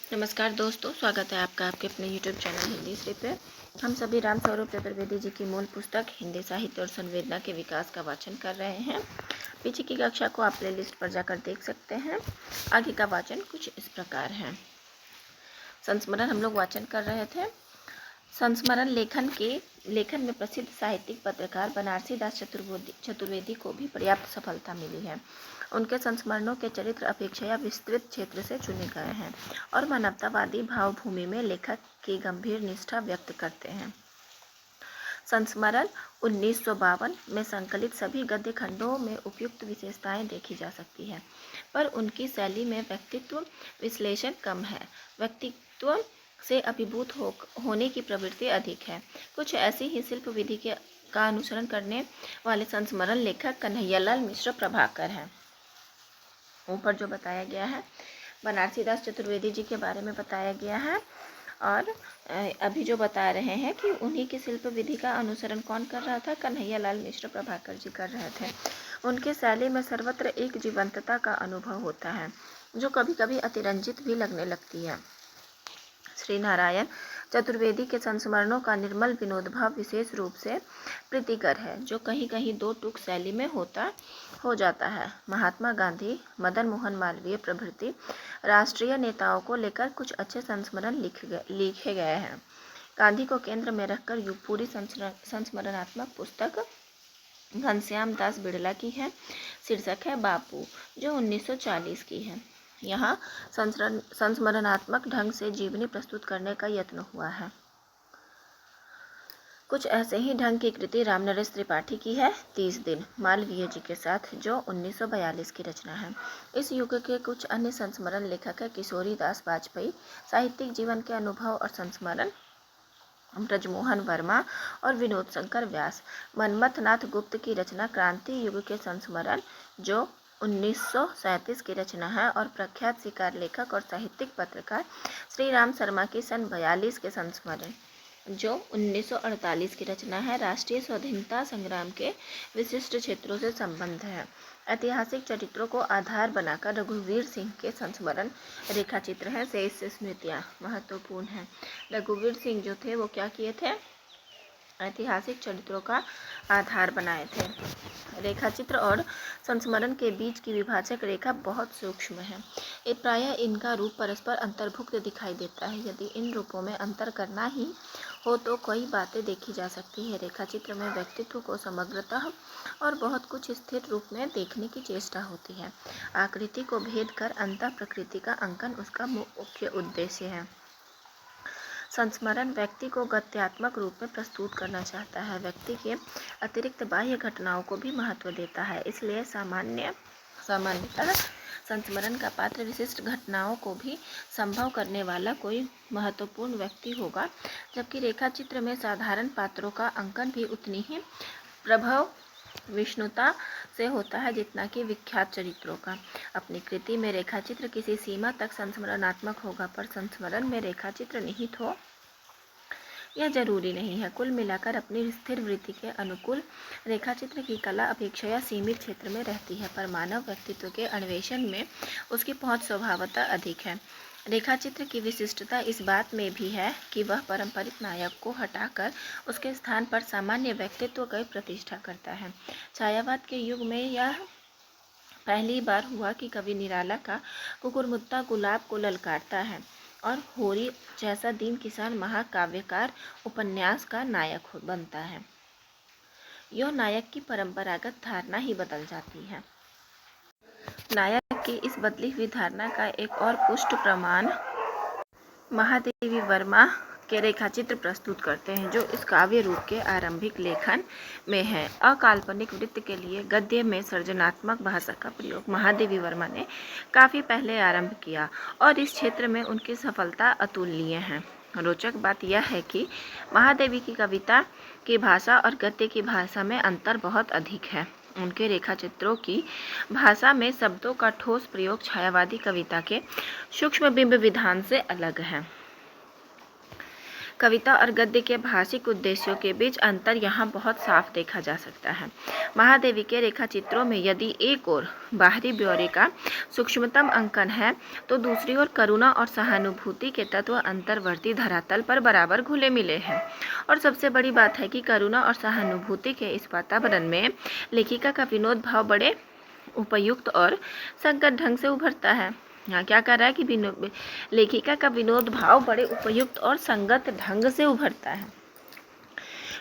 नमस्कार दोस्तों, स्वागत है आपका आपके अपने YouTube चैनल हिंदी श्री पे। हम सभी राम स्वरूप चतुर्वेदी जी की मूल पुस्तक हिंदी साहित्य और संवेदना के विकास का वाचन कर रहे हैं। पीछे की कक्षा को आप प्लेलिस्ट पर जाकर देख सकते हैं। आगे का वाचन कुछ इस प्रकार है। संस्मरण हम लोग वाचन कर रहे थे। संस्मरण लेखन में प्रसिद्ध साहित्यिक पत्रकार बनारसी दास चतुर्वेदी को भी पर्याप्त सफलता मिली है। उनके संस्मरणों के चरित्र अपेक्षया विस्तृत क्षेत्र से चुने गए हैं और मानवतावादी भावभूमि में लेखक की गंभीर निष्ठा व्यक्त करते हैं। संस्मरण 1952 में संकलित सभी गद्य खंडों में उपयुक्त विशेषताएं देखी जा सकती है, पर उनकी शैली में व्यक्तित्व विश्लेषण कम है। व्यक्तित्व से अभिभूत होने की प्रवृत्ति अधिक है। कुछ ऐसी ही शिल्प विधि का अनुसरण करने वाले संस्मरण लेखक कन्हैयालाल मिश्र प्रभाकर हैं। ऊपर जो बताया गया है बनारसी दास चतुर्वेदी जी के बारे में बताया गया है, और अभी जो बता रहे हैं कि उन्हीं की शिल्प विधि का अनुसरण कौन कर रहा था, कन्हैयालाल मिश्र प्रभाकर जी कर रहे थे। उनके शैली में सर्वत्र एक जीवंतता का अनुभव होता है जो कभी कभी अतिरंजित भी लगने लगती है। श्री नारायण चतुर्वेदी के संस्मरणों का निर्मल विनोद भाव विशेष रूप से प्रीतिकर है, जो कहीं कहीं दो टूक शैली में हो जाता है। महात्मा गांधी, मदन मोहन मालवीय प्रभृति राष्ट्रीय नेताओं को लेकर कुछ अच्छे संस्मरण लिखे गए हैं। गांधी को केंद्र में रखकर पूरी संस्मरणात्मक पुस्तक घनश्याम दास बिड़ला की है। शीर्षक है बापू, जो 1940 की है। यहाँ संस्मरणात्मक ढंग से जीवनी प्रस्तुत करने का यत्न हुआ है। कुछ ऐसे ही ढंग की कृति रामनरेश त्रिपाठी की है, 30 दिन मालवीय जी के साथ, जो 1942 की रचना है। इस युग के कुछ अन्य संस्मरण लेखक है किशोरी दास वाजपेयी, साहित्यिक जीवन के अनुभव और संस्मरण ब्रजमोहन वर्मा और विनोद शंकर व्यास। मनमथ नाथ गुप्त की रचना क्रांति युग के संस्मरण, जो 1937 की रचना है, और प्रख्यात शिकार लेखक और साहित्यिक पत्रकार श्री राम शर्मा की सन 42 के संस्मरण, जो 1948 की रचना है, राष्ट्रीय स्वाधीनता संग्राम के विशिष्ट क्षेत्रों से संबंध है। ऐतिहासिक चरित्रों को आधार बनाकर रघुवीर सिंह के संस्मरण रेखाचित्र हैं, शेष स्मृतियाँ महत्वपूर्ण हैं। रघुवीर सिंह जो थे वो क्या किए थे, ऐतिहासिक चरित्रों का आधार बनाए थे। रेखाचित्र और संस्मरण के बीच की विभाजक रेखा बहुत सूक्ष्म है। प्रायः इनका रूप परस्पर अंतर्भुक्त दिखाई देता है। यदि इन रूपों में अंतर करना ही हो तो कई बातें देखी जा सकती है। रेखाचित्र में व्यक्तित्व को समग्रतः और बहुत कुछ स्थिर रूप में देखने की चेष्टा होती है। आकृति को भेद कर अंतः प्रकृति का अंकन उसका मुख्य उद्देश्य है। संस्मरण व्यक्ति को गत्यात्मक रूप में प्रस्तुत करना चाहता है। व्यक्ति के अतिरिक्त बाह्य घटनाओं को भी महत्व देता है, इसलिए सामान्यतः संस्मरण का पात्र विशिष्ट घटनाओं को भी संभव करने वाला कोई महत्वपूर्ण व्यक्ति होगा, जबकि रेखाचित्र में साधारण पात्रों का अंकन भी उतनी ही प्रभाव विष्णुता से होता है जितना कि विख्यात चरित्रों का। अपनी कृति में रेखाचित्र किसी सीमा तक संस्मरणात्मक होगा, पर संस्मरण में रेखाचित्र निहित हो यह जरूरी नहीं है। कुल मिलाकर अपनी स्थिर वृत्ति के अनुकूल रेखाचित्र की कला अपेक्षया सीमित क्षेत्र में रहती है, पर मानव व्यक्तित्व के अन्वेषण में उसकी पहुंच स्वभावतः अधिक है। रेखाचित्र की विशिष्टता इस बात में भी है कि वह पारंपरिक नायक को हटाकर उसके स्थान पर सामान्य व्यक्तित्व की प्रतिष्ठा करता है। छायावाद के युग में यह पहली बार हुआ कि कवि निराला का कुकुरमुत्ता गुलाब को ललकारता है और होरी जैसा दीन किसान महाकाव्यकार उपन्यास का नायक बनता है। यह नायक की परंपरागत धारणा ही बदल जाती है। नायक की इस बदली हुई धारणा का एक और पुष्ट प्रमाण महादेवी वर्मा के रेखाचित्र प्रस्तुत करते हैं, जो इस काव्य रूप के आरंभिक लेखन में है। अकाल्पनिक वृत्त के लिए गद्य में सृजनात्मक भाषा का प्रयोग महादेवी वर्मा ने काफ़ी पहले आरंभ किया और इस क्षेत्र में उनकी सफलता अतुलनीय है। रोचक बात यह है कि महादेवी की कविता की भाषा और गद्य की भाषा में अंतर बहुत अधिक है। उनके रेखाचित्रों की भाषा में शब्दों का ठोस प्रयोग छायावादी कविता के सूक्ष्म बिंब विधान से अलग है। कविता और गद्य के भाषिक उद्देश्यों के बीच अंतर यहाँ बहुत साफ देखा जा सकता है। महादेवी के रेखा चित्रों में यदि एक ओर बाहरी ब्यौरे का सूक्ष्मतम अंकन है, तो दूसरी ओर करुणा और सहानुभूति के तत्व अंतर्वर्ती धरातल पर बराबर घुले मिले हैं। और सबसे बड़ी बात है कि करुणा और सहानुभूति के इस वातावरण में लेखिका का विनोद भाव बड़े उपयुक्त और संगत ढंग से उभरता है। यहाँ क्या कर रहा है कि लेखिका का विनोद भाव बड़े उपयुक्त और संगत ढंग से उभरता है।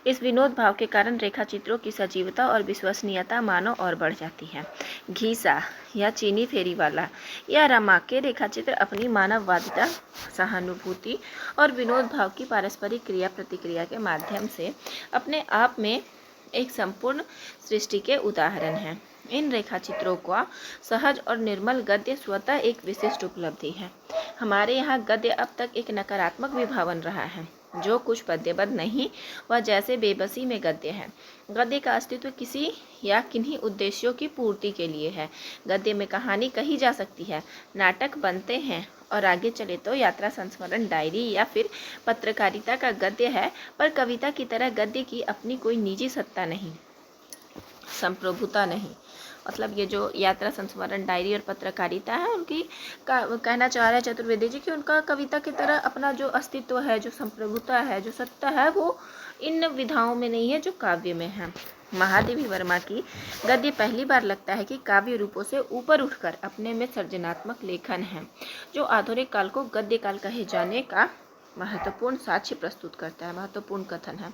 इस विनोद भाव के कारण रेखा चित्रों की सजीवता और विश्वसनीयता मानो और बढ़ जाती है। घीसा या चीनी फेरी वाला या रमा के रेखा चित्र अपनी मानववादिता, सहानुभूति और विनोद भाव की पारस्परिक क्रिया प्रतिक्रिया के माध्यम से अपने आप में एक संपूर्ण सृष्टि के उदाहरण हैं। इन रेखा चित्रों का सहज और निर्मल गद्य स्वतः एक विशिष्ट उपलब्धि है। हमारे यहाँ गद्य अब तक एक नकारात्मक विभावन रहा है। जो कुछ पद्यबद्ध नहीं, वह जैसे बेबसी में गद्य है। गद्य का अस्तित्व किसी या किन्हीं उद्देश्यों की पूर्ति के लिए है। गद्य में कहानी कही जा सकती है, नाटक बनते हैं और आगे चले तो यात्रा संस्मरण, डायरी या फिर पत्रकारिता का गद्य है। पर कविता की तरह गद्य की अपनी कोई निजी सत्ता नहीं, संप्रभुता नहीं। मतलब ये जो यात्रा संस्मरण, डायरी और पत्रकारिता है, उनकी कहना चाह रहे हैं चतुर्वेदी जी कि उनका कविता की तरह अपना जो अस्तित्व है, जो संप्रभुता है, जो सत्ता है, वो इन विधाओं में नहीं है जो काव्य में है। महादेवी वर्मा की गद्य पहली बार लगता है कि काव्य रूपों से ऊपर उठकर अपने में सृजनात्मक लेखन है, जो आधुनिक काल को गद्य काल कहे जाने का महत्वपूर्ण साक्ष्य प्रस्तुत करता है, महत्वपूर्ण कथन है।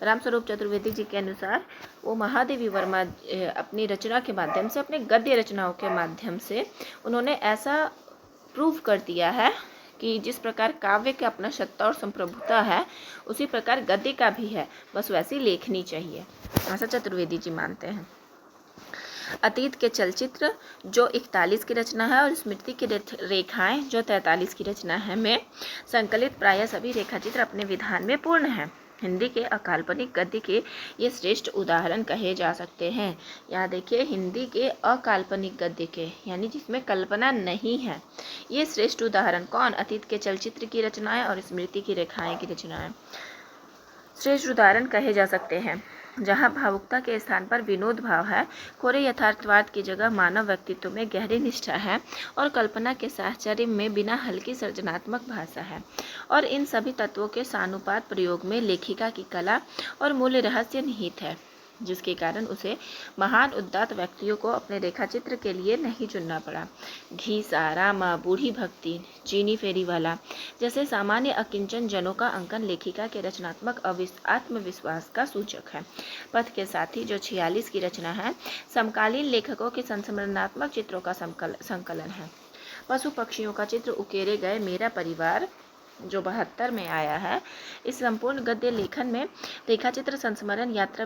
रामस्वरूप चतुर्वेदी जी के अनुसार वो महादेवी वर्मा अपनी रचना के माध्यम से, अपने गद्य रचनाओं के माध्यम से उन्होंने ऐसा प्रूव कर दिया है कि जिस प्रकार काव्य का अपना सत्ता और संप्रभुता है, उसी प्रकार गद्य का भी है, बस वैसी लेखनी चाहिए, ऐसा चतुर्वेदी जी मानते हैं। अतीत के चलचित्र जो 41 की रचना है और स्मृति की रेखाएं जो 43 की रचना है में संकलित प्रायः सभी रेखाचित्र अपने विधान में पूर्ण हैं। हिंदी के अकाल्पनिक गद्य के ये श्रेष्ठ उदाहरण कहे जा सकते हैं। यहाँ देखिए, हिंदी के अकाल्पनिक गद्य के, यानी जिसमें कल्पना नहीं है, ये श्रेष्ठ उदाहरण कौन? अतीत के चलचित्र की रचनाएं और स्मृति की रेखाएं की रचनाएं श्रेष्ठ उदाहरण कहे जा सकते हैं। जहाँ भावुकता के स्थान पर विनोद भाव है, खोरे यथार्थवाद की जगह मानव व्यक्तित्व में गहरी निष्ठा है और कल्पना के साहचर्य में बिना हल्की सृजनात्मक भाषा है, और इन सभी तत्वों के सानुपात प्रयोग में लेखिका की कला और मूल्य रहस्य निहित है, जिसके कारण उसे महान उदात्त व्यक्तियों को अपने रेखाचित्र के लिए नहीं चुनना पड़ा। घीसा, रामा, बूढ़ी भक्ति, चीनी फेरी वाला जैसे सामान्य अकिंचन जनों का अंकन लेखिका के रचनात्मक आत्मविश्वास का सूचक है। पथ के साथी जो 46 की रचना है, समकालीन लेखकों के संस्मरणात्मक चित्रों का संकलन है। पशु पक्षियों का चित्र उकेरे गए मेरा परिवार जो 72 में आया है, इस संपूर्ण गद्य लेखन में रेखाचित्र, संस्मरण, यात्रा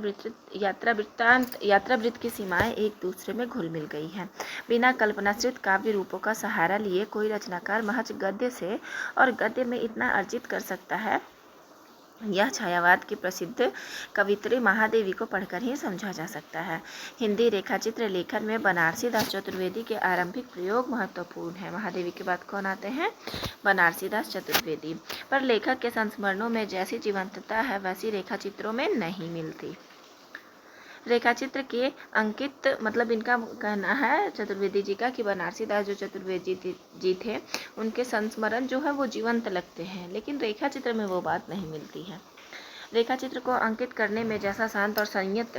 वृत्त की सीमाएं एक दूसरे में घुल मिल गई हैं। बिना कल्पनाश्रित काव्य रूपों का सहारा लिए कोई रचनाकार महज गद्य से और गद्य में इतना अर्जित कर सकता है, यह छायावाद की प्रसिद्ध कवित्री महादेवी को पढ़कर ही समझा जा सकता है। हिंदी रेखाचित्र लेखन में बनारसी दास चतुर्वेदी के आरंभिक प्रयोग महत्वपूर्ण है। महादेवी के बाद कौन आते हैं? बनारसी दास चतुर्वेदी। पर लेखक के संस्मरणों में जैसी जीवंतता है, वैसी रेखाचित्रों में नहीं मिलती। रेखाचित्र के अंकित, मतलब इनका कहना है चतुर्वेदी जी का कि बनारसी दास जो चतुर्वेदी जी थे, उनके संस्मरण जो है वो जीवंत लगते हैं, लेकिन रेखाचित्र में वो बात नहीं मिलती है। रेखाचित्र को अंकित करने में जैसा शांत और संयत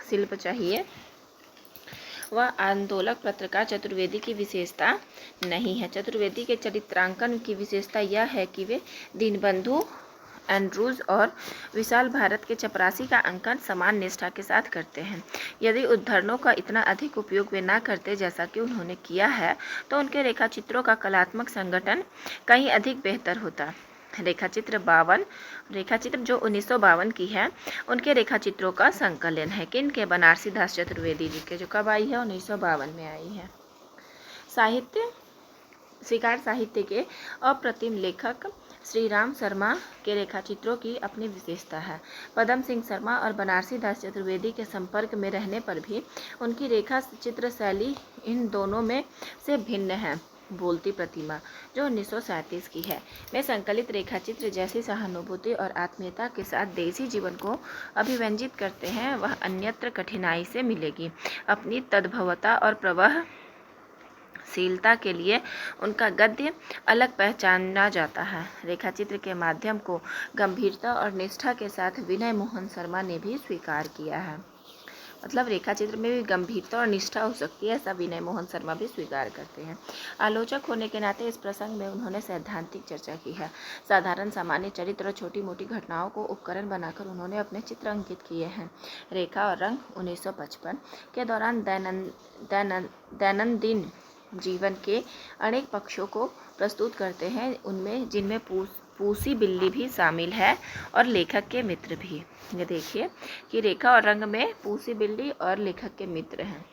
शिल्प चाहिए, वह आंदोलक पत्रकार चतुर्वेदी की विशेषता नहीं है। चतुर्वेदी के चरित्रांकन की विशेषता यह है कि वे दीनबंधु, एंड्रूज और विशाल भारत के चपरासी का अंकन समान निष्ठा के साथ करते हैं। यदि उद्धरणों का इतना अधिक उपयोग वे ना करते जैसा कि उन्होंने किया है, तो उनके रेखाचित्रों का कलात्मक संगठन कहीं अधिक बेहतर होता। रेखाचित्र जो 1952 की है, उनके रेखाचित्रों का संकलन है। किन के? बनारसी दास चतुर्वेदी जी के, जो कब आई है? 1952 में आई है। शिकार साहित्य के अप्रतिम लेखक श्री राम शर्मा के रेखाचित्रों की अपनी विशेषता है। पदम सिंह शर्मा और बनारसी दास चतुर्वेदी के संपर्क में रहने पर भी उनकी रेखा चित्र शैली इन दोनों में से भिन्न है। बोलती प्रतिमा जो 1937 की है में संकलित रेखाचित्र जैसी सहानुभूति और आत्मीयता के साथ देसी जीवन को अभिव्यंजित करते हैं, वह अन्यत्र कठिनाई से मिलेगी। अपनी तद्भवता और प्रवाहशीलता के लिए उनका गद्य अलग पहचाना जाता है। रेखाचित्र के माध्यम को गंभीरता और निष्ठा के साथ विनय मोहन शर्मा ने भी स्वीकार किया है। मतलब रेखाचित्र में भी गंभीरता और निष्ठा हो सकती है, ऐसा विनय मोहन शर्मा भी स्वीकार करते हैं। आलोचक होने के नाते इस प्रसंग में उन्होंने सैद्धांतिक चर्चा की है। साधारण सामान्य चरित्र और छोटी मोटी घटनाओं को उपकरण बनाकर उन्होंने अपने चित्र अंकित किए हैं। रेखा और रंग 1955 के दौरान दैनंदिन जीवन के अनेक पक्षों को प्रस्तुत करते हैं, उनमें जिनमें पूसी बिल्ली भी शामिल है और लेखक के मित्र भी। ये देखिए कि रेखा और रंग में पूसी बिल्ली और लेखक के मित्र हैं।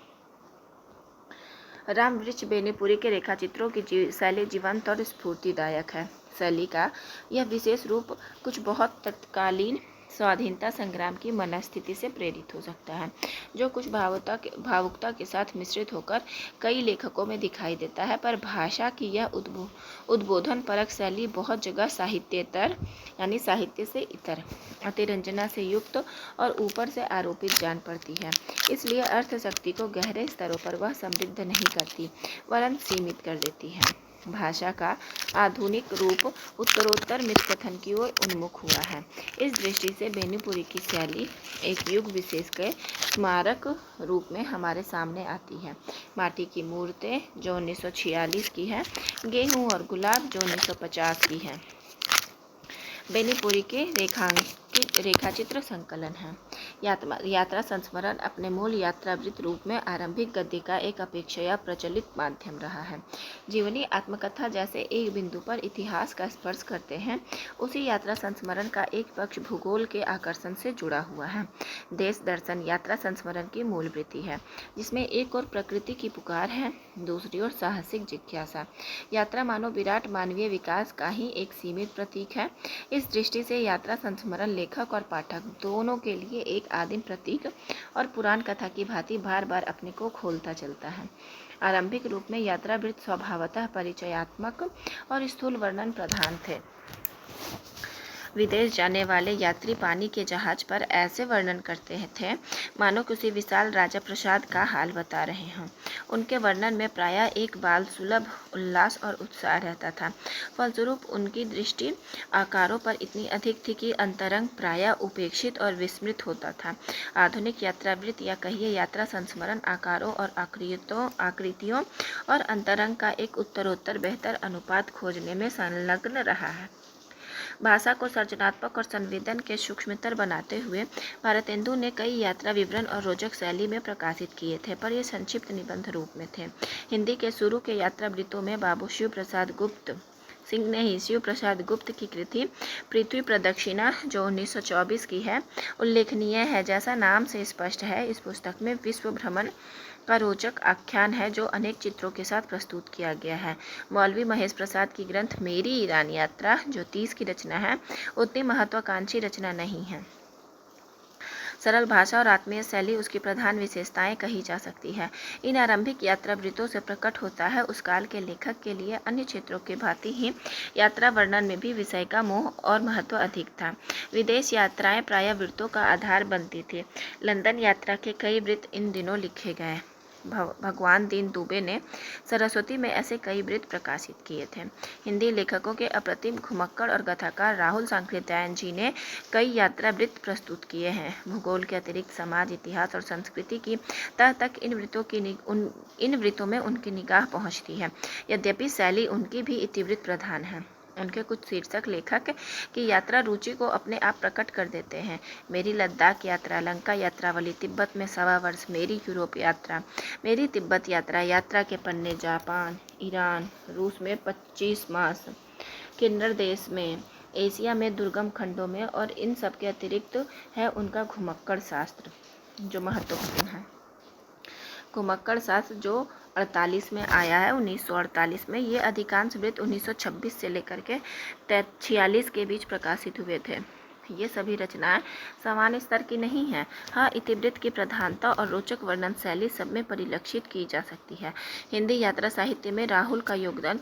रामवृक्ष बेनीपुरी के रेखाचित्रों की शैली जीवंत और स्फूर्तिदायक है। शैली का यह विशेष रूप कुछ बहुत तत्कालीन स्वाधीनता संग्राम की मनस्थिति से प्रेरित हो सकता है, जो कुछ भावुकता के साथ मिश्रित होकर कई लेखकों में दिखाई देता है। पर भाषा की यह उद्बोधन परक शैली बहुत जगह साहित्येतर यानी साहित्य से इतर, अतिरंजना से युक्त और ऊपर से आरोपित जान पड़ती है। इसलिए अर्थ शक्ति को गहरे स्तरों पर वह समृद्ध नहीं करती, वरन सीमित कर देती है। भाषा का आधुनिक रूप उत्तरोत्तर मिथकथन की ओर उन्मुख हुआ है। इस दृष्टि से बेनीपुरी की शैली एक युग विशेष के स्मारक रूप में हमारे सामने आती है। माटी की मूर्तें जो 1946 की है, गेहूं और गुलाब जो 1950 की है, बेनीपुरी के रेखाचित्र संकलन है। यात्रा संस्मरण अपने मूल यात्रावृत्त रूप में आरंभिक गद्य का एक अपेक्षया प्रचलित माध्यम रहा है। जीवनी आत्मकथा जैसे एक बिंदु पर इतिहास का स्पर्श करते हैं, उसी यात्रा संस्मरण का एक पक्ष भूगोल के आकर्षण से जुड़ा हुआ है। देश दर्शन यात्रा संस्मरण की मूल वृत्ति है, जिसमें एक और प्रकृति की पुकार है, दूसरी ओर साहसिक जिज्ञासा। यात्रा मानो विराट मानवीय विकास का ही एक सीमित प्रतीक है। इस दृष्टि से यात्रा संस्मरण लेखक और पाठक दोनों के लिए एक आदिम प्रतीक और पुराण कथा की भांति बार बार अपने को खोलता चलता है। आरंभिक रूप में यात्रावृत्त स्वभावतः परिचयात्मक और स्थूल वर्णन प्रधान थे। विदेश जाने वाले यात्री पानी के जहाज पर ऐसे वर्णन करते थे मानो किसी विशाल राजा प्रसाद का हाल बता रहे हों। उनके वर्णन में प्रायः एक बाल सुलभ उल्लास और उत्साह रहता था। फलस्वरूप उनकी दृष्टि आकारों पर इतनी अधिक थी कि अंतरंग प्रायः उपेक्षित और विस्मृत होता था। आधुनिक यात्रावृत्त या कहिए यात्रा संस्मरण आकारों और आकृतियों और अंतरंग का एक उत्तरोत्तर बेहतर अनुपात खोजने में संलग्न रहा है। भाषा को सृजनात्मक और संवेदन के सूक्ष्मतर बनाते हुए भारतेंदु ने कई यात्रा विवरण और रोचक शैली में प्रकाशित किए थे, पर ये संक्षिप्त निबंध रूप में थे। हिंदी के शुरू के यात्रावृत्तों में बाबू शिव प्रसाद गुप्त की कृति पृथ्वी प्रदक्षिणा जो 1924 की है उल्लेखनीय है। जैसा नाम से स्पष्ट है, इस पुस्तक में विश्व भ्रमण का रोचक आख्यान है जो अनेक चित्रों के साथ प्रस्तुत किया गया है। मौलवी महेश प्रसाद की ग्रंथ मेरी ईरान यात्रा जो 30 की रचना है, उतनी महत्वाकांक्षी रचना नहीं है। सरल भाषा और आत्मीय शैली उसकी प्रधान विशेषताएं कही जा सकती है। इन आरंभिक यात्रावृत्तों से प्रकट होता है उस काल के लेखक के लिए अन्य क्षेत्रों के भांति ही यात्रा वर्णन में भी विषय का मोह और महत्व अधिक था। विदेश यात्राएं प्रायः वृत्तों का आधार बनती थी। लंदन यात्रा के कई वृत्त इन दिनों लिखे गए। भगवान दीन दुबे ने सरस्वती में ऐसे कई वृत्त प्रकाशित किए थे। हिंदी लेखकों के अप्रतिम घुमक्कड़ और कथाकार राहुल सांकृत्यायन जी ने कई यात्रा वृत्त प्रस्तुत किए हैं। भूगोल के अतिरिक्त समाज, इतिहास और संस्कृति की तह तक इन वृत्तों में उनकी निगाह पहुंचती है। यद्यपि शैली उनकी भी इतिवृत्त प्रधान है। उनके कुछ शीर्षक लेखक की यात्रा रुचि को अपने आप प्रकट कर देते हैं। मेरी लद्दाख यात्रा, लंका यात्रावली, तिब्बत में 1.25 वर्ष, मेरी यूरोप यात्रा, मेरी तिब्बत यात्रा, यात्रा के पन्ने, जापान, ईरान, रूस में 25 मास, किन्नर देश में, एशिया में दुर्गम खंडों में, और इन सब के अतिरिक्त है उनका घुमक्कड़ शास्त्र जो महत्वपूर्ण है। घुमक्कड़ शास्त्र जो 48 में आया है, 1948 में। ये अधिकांश वृत्त 1926 से लेकर के 46 के बीच प्रकाशित हुए थे। ये सभी रचनाएं सामान्य स्तर की नहीं हैं। हाँ, इतिवृत्त की प्रधानता और रोचक वर्णन शैली सब में परिलक्षित की जा सकती है। हिंदी यात्रा साहित्य में राहुल का योगदान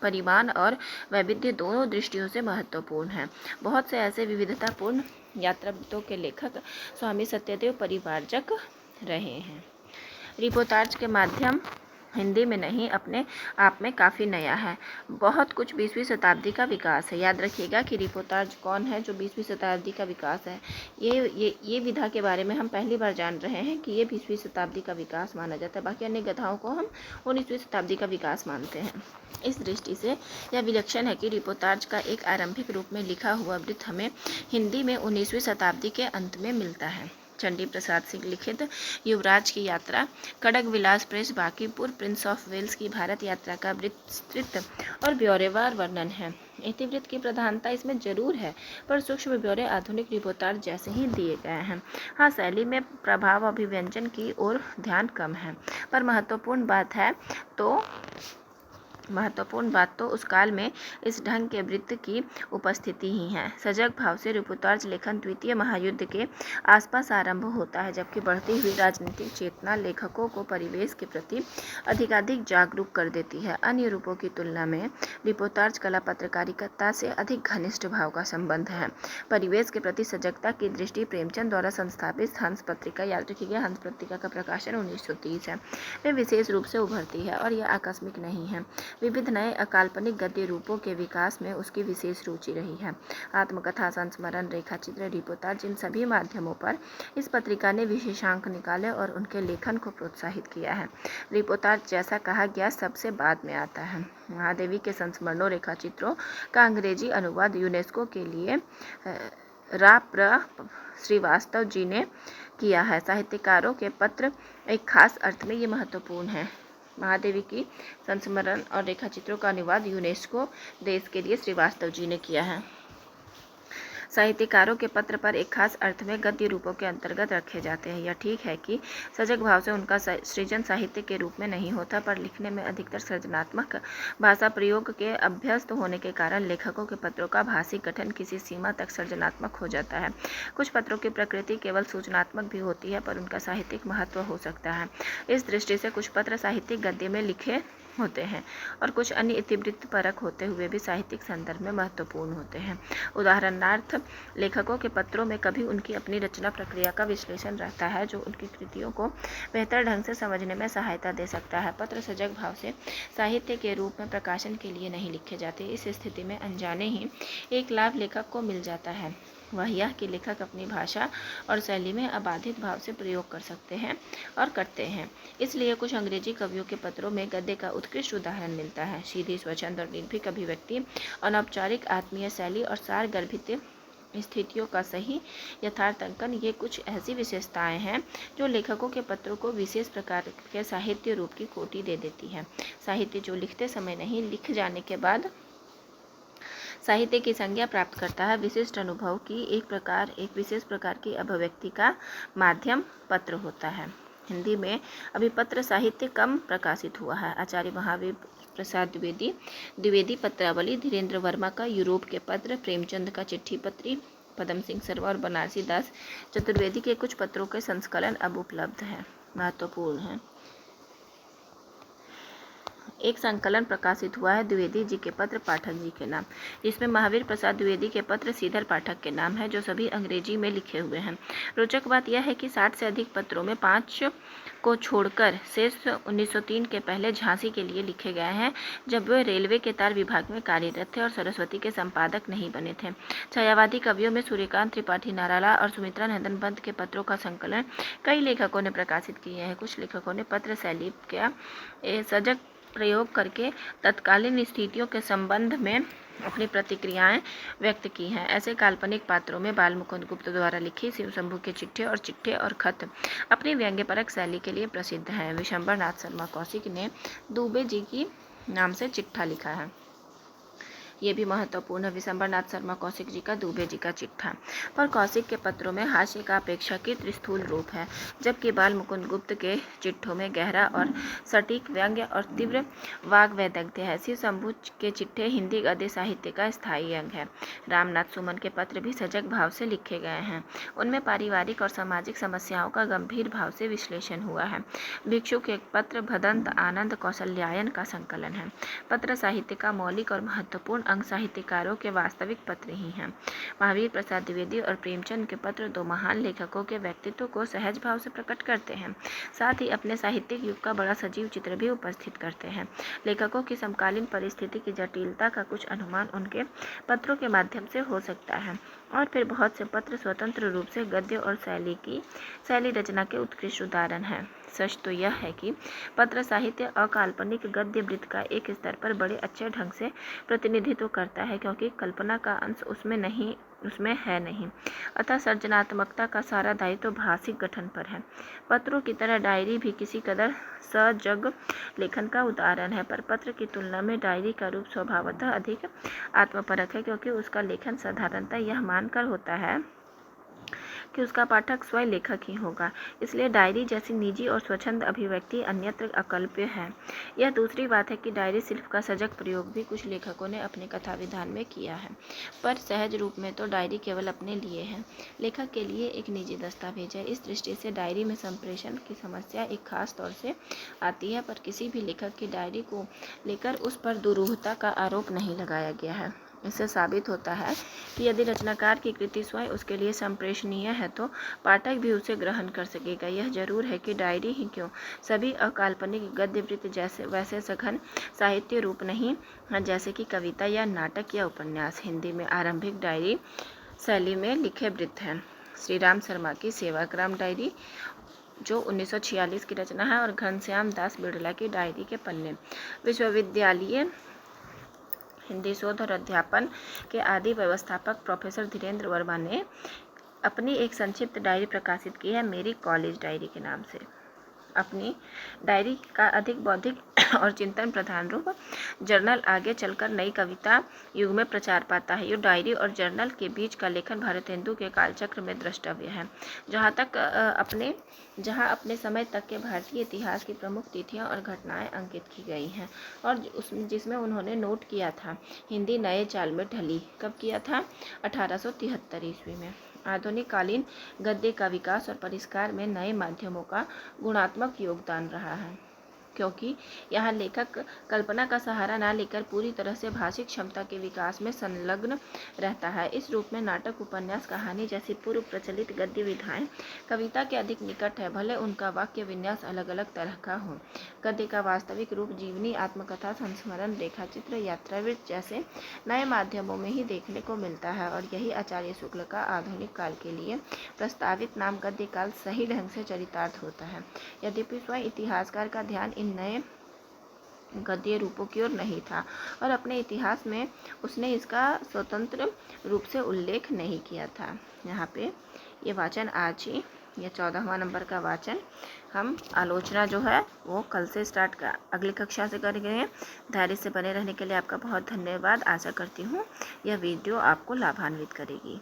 परिमाण और वैविध्य दोनों दृष्टियों से महत्वपूर्ण है। बहुत से ऐसे विविधतापूर्ण यात्रावृत्तों के लेखक स्वामी सत्यदेव परिव्राजक रहे हैं। रिपोर्टाज के माध्यम हिंदी में नहीं अपने आप में काफ़ी नया है। बहुत कुछ 20वीं शताब्दी का विकास है। याद रखिएगा कि रिपोर्टाज कौन है जो 20वीं शताब्दी का विकास है। ये विधा के बारे में हम पहली बार जान रहे हैं कि ये 20वीं शताब्दी का विकास माना जाता है। बाकी अन्य गाथाओं को हम 19वीं शताब्दी का विकास मानते हैं। इस दृष्टि से यह विलक्षण है कि रिपोर्टाज का एक आरंभिक रूप में लिखा हुआ वृत्त हमें हिंदी में 19वीं शताब्दी के अंत में मिलता है। चंडी प्रसाद सिंह लिखित युवराज की यात्रा, Khadag Vilas press, Bankipur, prince of Wales की भारत यात्रा का विस्तृत और ब्यौरेवार वर्णन है। इतिवृत्त की प्रधानता इसमें जरूर है, पर सूक्ष्म ब्यौरे आधुनिक रिपोर्टाज जैसे ही दिए गए हैं। हाँ, शैली में प्रभाव अभिव्यंजन की ओर ध्यान कम है, पर महत्वपूर्ण बात तो उस काल में इस ढंग के वृत्त की उपस्थिति ही है। सजग भाव से रिपोर्टाज लेखन द्वितीय महायुद्ध के आसपास आरंभ होता है, जबकि बढ़ती हुई राजनीतिक चेतना लेखकों को परिवेश के प्रति अधिकाधिक जागरूक कर देती है। अन्य रूपों की तुलना में रिपोर्टाज कला पत्रकारिता से अधिक घनिष्ठ भाव का संबंध है। परिवेश के प्रति सजगता की दृष्टि प्रेमचंद द्वारा संस्थापित हंस पत्रिका, याद रखिएगा हंस पत्रिका का प्रकाशन 1930 है, वे विशेष रूप से उभरती है और यह आकस्मिक नहीं है। विविध नए अकाल्पनिक गद्य रूपों के विकास में उसकी विशेष रुचि रही है। आत्मकथा, संस्मरण, रेखाचित्र, रिपोर्टाज, इन सभी माध्यमों पर इस पत्रिका ने विशेषांक निकाले और उनके लेखन को प्रोत्साहित किया है। रिपोर्टाज, जैसा कहा गया, सबसे बाद में आता है। महादेवी के संस्मरणों, रेखाचित्रों का अंग्रेजी अनुवाद यूनेस्को के लिए रा. प्र. श्रीवास्तव जी ने किया है। साहित्यकारों के पत्र एक खास अर्थ में ये महत्वपूर्ण है। महादेवी की संस्मरण और रेखाचित्रों का अनुवाद यूनेस्को देश के लिए श्रीवास्तव जी ने किया है। साहित्यकारों के पत्र पर एक खास अर्थ में गद्य रूपों के अंतर्गत रखे जाते हैं। यह ठीक है कि सजग भाव से उनका सृजन साहित्य के रूप में नहीं होता, पर लिखने में अधिकतर सृजनात्मक भाषा प्रयोग के अभ्यस्त होने के कारण लेखकों के पत्रों का भाषिक गठन किसी सीमा तक सृजनात्मक हो जाता है। कुछ पत्रों की प्रकृति केवल सूचनात्मक भी होती है, पर उनका साहित्यिक महत्व हो सकता है। इस दृष्टि से कुछ पत्र साहित्यिक गद्य में लिखे होते हैं और कुछ अन्य इतिवृत्त परक होते हुए भी साहित्यिक संदर्भ में महत्वपूर्ण होते हैं। उदाहरणार्थ, लेखकों के पत्रों में कभी उनकी अपनी रचना प्रक्रिया का विश्लेषण रहता है, जो उनकी कृतियों को बेहतर ढंग से समझने में सहायता दे सकता है। पत्र सजग भाव से साहित्य के रूप में प्रकाशन के लिए नहीं लिखे जाते। इस स्थिति में अनजाने ही एक लाभ लेखक को मिल जाता है, वह यह कि लेखक अपनी भाषा और शैली में अबाधित भाव से प्रयोग कर सकते हैं और करते हैं। इसलिए कुछ अंग्रेजी कवियों के पत्रों में गद्य का उत्कृष्ट उदाहरण मिलता है। सीधी, स्वच्छंद और निर्भीक अभिव्यक्ति, अनौपचारिक आत्मीय शैली और सार गर्भित स्थितियों का सही यथार्थांकन, ये कुछ ऐसी विशेषताएं हैं जो लेखकों के पत्रों को विशेष प्रकार के साहित्य रूप की कोटि दे देती है। साहित्य जो लिखते समय नहीं, लिख जाने के बाद साहित्य की संज्ञा प्राप्त करता है, विशिष्ट अनुभव की एक विशेष प्रकार की अभिव्यक्ति का माध्यम पत्र होता है। हिंदी में अभी पत्र साहित्य कम प्रकाशित हुआ है। आचार्य महावीर प्रसाद द्विवेदी पत्रावली, धीरेन्द्र वर्मा का यूरोप के पत्र, प्रेमचंद का चिट्ठी पत्री, पदम सिंह सर्मा और बनारसी दास चतुर्वेदी के कुछ पत्रों के संस्कलन अब उपलब्ध हैं, महत्वपूर्ण हैं। एक संकलन प्रकाशित हुआ है द्विवेदी जी के पत्र पाठक जी के नाम, जिसमें महावीर प्रसाद द्विवेदी के पत्र श्रीधर पाठक के नाम है, जो सभी अंग्रेजी में लिखे हुए हैं। रोचक बात यह है कि 60 से अधिक पत्रों में 5 को छोड़कर शेष 1903 के पहले झांसी के लिए लिखे गए हैं, जब वे रेलवे के तार विभाग में कार्यरत थे और सरस्वती के संपादक नहीं बने थे। छायावादी कवियों में सूर्यकांत त्रिपाठी नाराला और सुमित्रा नंदन पंत के पत्रों का संकलन कई लेखकों ने प्रकाशित किए हैं। कुछ लेखकों ने पत्र शैली का सजग प्रयोग करके तत्कालीन स्थितियों के संबंध में अपनी प्रतिक्रियाएं व्यक्त की हैं। ऐसे काल्पनिक पात्रों में बाल मुकुंद गुप्त द्वारा लिखी शिव शंभू के चिट्ठे और खत अपनी व्यंग्यपरक शैली के लिए प्रसिद्ध हैं। विशंबरनाथ शर्मा कौशिक ने दुबे जी की नाम से चिट्ठा लिखा है। ये भी महत्वपूर्ण है। विशंबरनाथ शर्मा कौशिक जी का दुबे जी का चिट्ठा। पर कौशिक के पत्रों में हास्य का अपेक्षाकृत स्थूल रूप है, जबकि बाल मुकुंद गुप्त के चिट्ठों में गहरा और सटीक व्यंग्य और तीव्र वाग वैदग्ध्य है। शिव शंभू के चिट्ठे हिंदी गद्य साहित्य का स्थायी अंग है। रामनाथ सुमन के पत्र भी सजग भाव से लिखे गए हैं। उनमें पारिवारिक और सामाजिक समस्याओं का गंभीर भाव से विश्लेषण हुआ है। भिक्षु के पत्र भदंत आनंद कौशल्यायन का संकलन है। पत्र साहित्य का मौलिक और महत्वपूर्ण अंग साहित्यकारों के वास्तविक पत्र ही हैं। महावीर प्रसाद द्विवेदी और प्रेमचंद के पत्र दो महान लेखकों के व्यक्तित्व को सहज भाव से प्रकट करते हैं, साथ ही अपने साहित्यिक युग का बड़ा सजीव चित्र भी उपस्थित करते हैं। लेखकों की समकालीन परिस्थिति की जटिलता का कुछ अनुमान उनके पत्रों के माध्यम से हो सकता है, और फिर बहुत से पत्र स्वतंत्र रूप से गद्य और शैली रचना के उत्कृष्ट उदाहरण हैं। सच तो यह है कि पत्र साहित्य अकाल्पनिक गद्य वृत्त का एक स्तर पर बड़े अच्छे ढंग से प्रतिनिधित्व करता है, क्योंकि कल्पना का अंश उसमें है नहीं। अतः सृजनात्मकता का सारा दायित्व भाषिक गठन पर है। पत्रों की तरह डायरी भी किसी कदर सजग लेखन का उदाहरण है, पर पत्र की तुलना में डायरी का रूप स्वभावतः अधिक आत्मपरक है, क्योंकि उसका लेखन साधारणतः यह मानकर होता है कि उसका पाठक स्वयं लेखक ही होगा। इसलिए डायरी जैसी निजी और स्वच्छंद अभिव्यक्ति अन्यत्र अकल्प्य है। यह दूसरी बात है कि डायरी शिल्प का सजग प्रयोग भी कुछ लेखकों ने अपने कथा विधान में किया है, पर सहज रूप में तो डायरी केवल अपने लिए है, लेखक के लिए एक निजी दस्तावेज है। इस दृष्टि से डायरी में संप्रेषण की समस्या एक खास तौर से आती है, पर किसी भी लेखक की डायरी को लेकर उस पर दुरूहता का आरोप नहीं लगाया गया है। इससे साबित होता है कि यदि रचनाकार की कृति स्वयं उसके लिए संप्रेषणीय है तो पाठक भी उसे ग्रहण कर सकेगा। यह जरूर है कि डायरी ही क्यों, सभी अकाल्पनिक गद्यवृत्त जैसे वैसे सघन साहित्य रूप नहीं जैसे कि कविता या नाटक या उपन्यास। हिंदी में आरंभिक डायरी शैली में लिखे वृत्त हैं। श्री राम शर्मा की सेवाग्राम डायरी, जो 1946 की रचना है, और घनश्याम दास बिड़ला की डायरी के पन्ने। विश्वविद्यालय हिंदी शोध और अध्यापन के आदि व्यवस्थापक प्रोफेसर धीरेन्द्र वर्मा ने अपनी एक संक्षिप्त डायरी प्रकाशित की है, मेरी कॉलेज डायरी के नाम से। अपनी डायरी का अधिक बौद्धिक और चिंतन प्रधान रूप जर्नल आगे चलकर नई कविता युग में प्रचार पाता है। ये डायरी और जर्नल के बीच का लेखन भारतेंदु के कालचक्र में द्रष्टव्य है, जहाँ अपने समय तक के भारतीय इतिहास की प्रमुख तिथियां और घटनाएं अंकित की गई हैं, और जिसमें उन्होंने नोट किया था हिंदी नए चाल में ढली। कब किया था? 1873 ईस्वी में। आधुनिक कालीन गद्य का विकास और परिष्कार में नए माध्यमों का गुणात्मक योगदान रहा है, क्योंकि यहाँ लेखक कल्पना का सहारा न लेकर पूरी तरह से भाषिक क्षमता के विकास में संलग्न रहता है। इस रूप में नाटक, उपन्यास, कहानी जैसी पूर्व प्रचलित गद्य विधाएं कविता के अधिक निकट है, भले उनका वाक्य विन्यास अलग अलग तरह का हो। गद्य का वास्तविक रूप जीवनी, आत्मकथा, संस्मरण, रेखाचित्र, यात्रावृत्त जैसे नए माध्यमों में ही देखने को मिलता है, और यही आचार्य शुक्ल का आधुनिक काल के लिए प्रस्तावित नाम गद्य काल सही ढंग से चरितार्थ होता है। यद्यपि स्वयं इतिहासकार का ध्यान इन नए गद्य रूपों की ओर नहीं था, और अपने इतिहास में उसने इसका स्वतंत्र रूप से उल्लेख नहीं किया था। यहाँ पे ये वाचन आज ही, यह 14वां नंबर का वाचन, हम आलोचना जो है वो कल से स्टार्ट अगली कक्षा से करेंगे। धैर्य से बने रहने के लिए आपका बहुत धन्यवाद। आशा करती हूँ यह वीडियो आपको लाभान्वित करेगी।